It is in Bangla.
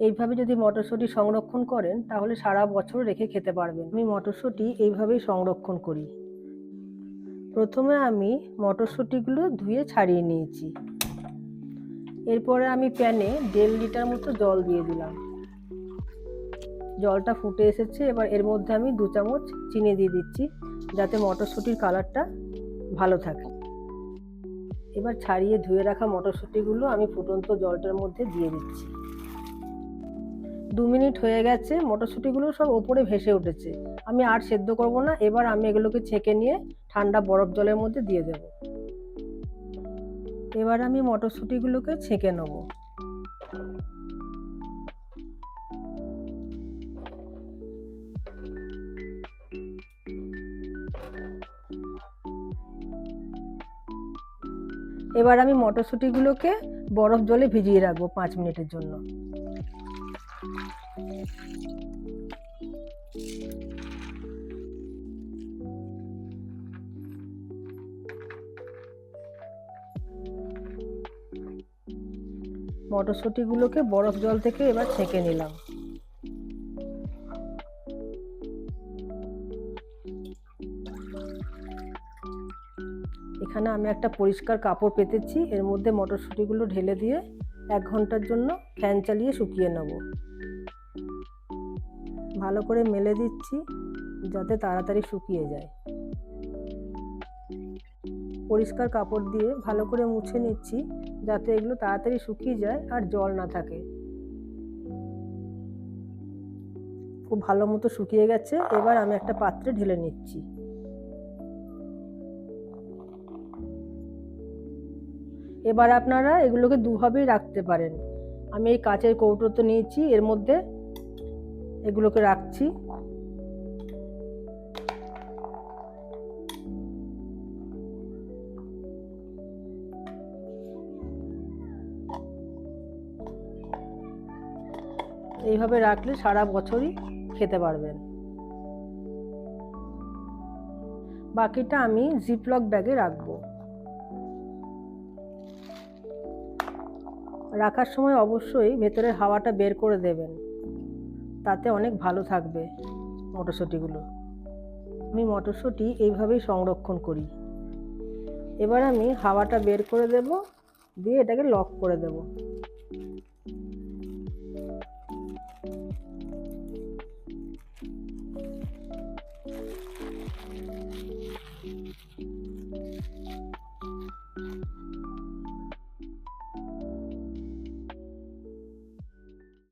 এইভাবে যদি মটরশুঁটি সংরক্ষণ করেন তাহলে সারা বছর রেখে খেতে পারবেন। আমি মটরশুঁটি এইভাবেই সংরক্ষণ করি। প্রথমে আমি মটরশুঁটিগুলো ধুয়ে ছাড়িয়ে নিয়েছি। এরপরে আমি প্যানে 1.5 লিটার মতো জল দিয়ে দিলাম। জলটা ফুটে এসেছে, এবার এর মধ্যে আমি 2 চামচ চিনি দিয়ে দিচ্ছি যাতে মটরশুঁটির কালারটা ভালো থাকে। এবার ছাড়িয়ে ধুয়ে রাখা মটরশুঁটিগুলো আমি ফুটন্ত জলটার মধ্যে দিয়ে দিচ্ছি। 2 মিনিট হয়ে গেছে, মটরশুঁটিগুলো সব ওপরে ভেসে উঠেছে। আমি আর সেদ্ধ করব না, এবার আমি এগুলোকে ছেঁকে নিয়ে ঠান্ডা বরফ জলের মধ্যে দিয়ে দেব। এবার আমি মটরশুঁটিগুলোকে ছেঁকে নেব। এবার আমি মটরশুঁটিগুলোকে বরফ জলে ভিজিয়ে রাখবো 5 মিনিটের জন্য। মটরশুঁটিগুলোকে বরফ জল থেকে এবার ছেঁকে নিলাম। এখানে আমি একটা পরিষ্কার কাপড় পেতেছি, এর মধ্যে মটরশুঁটিগুলো ঢেলে দিয়ে 1 ঘন্টার জন্য ফ্যান চালিয়ে শুকিয়ে নেব। ভালো করে মেলে দিচ্ছি যাতে তাড়াতাড়ি শুকিয়ে যায়। পরিষ্কার কাপড় দিয়ে ভালো করে মুছে নিচ্ছি যাতে এগুলো তাড়াতাড়ি শুকিয়ে যায় আর জল না থাকে। খুব ভালো মতো শুকিয়ে গেছে, এবার আমি একটা পাত্রে ঢেলে নিচ্ছি। এবার আপনারা এগুলোকে দুভাবেই রাখতে পারেন। আমি এই কাচের কৌটোতে নিয়েছি, এর মধ্যে এগুলোকে রাখছি। এইভাবে রাখলে সারা বছরই খেতে পারবেন। বাকিটা আমি জিপলক ব্যাগে রাখবো। রাখার সময় অবশ্যই ভেতরের হাওয়াটা বের করে দেবেন, তাতে অনেক ভালো থাকবে মটরশুঁটিগুলো। আমি মটরশুঁটি এইভাবেই সংরক্ষণ করি। এবার আমি হাওয়াটা বের করে দেব, দিয়ে এটাকে লক করে দেব।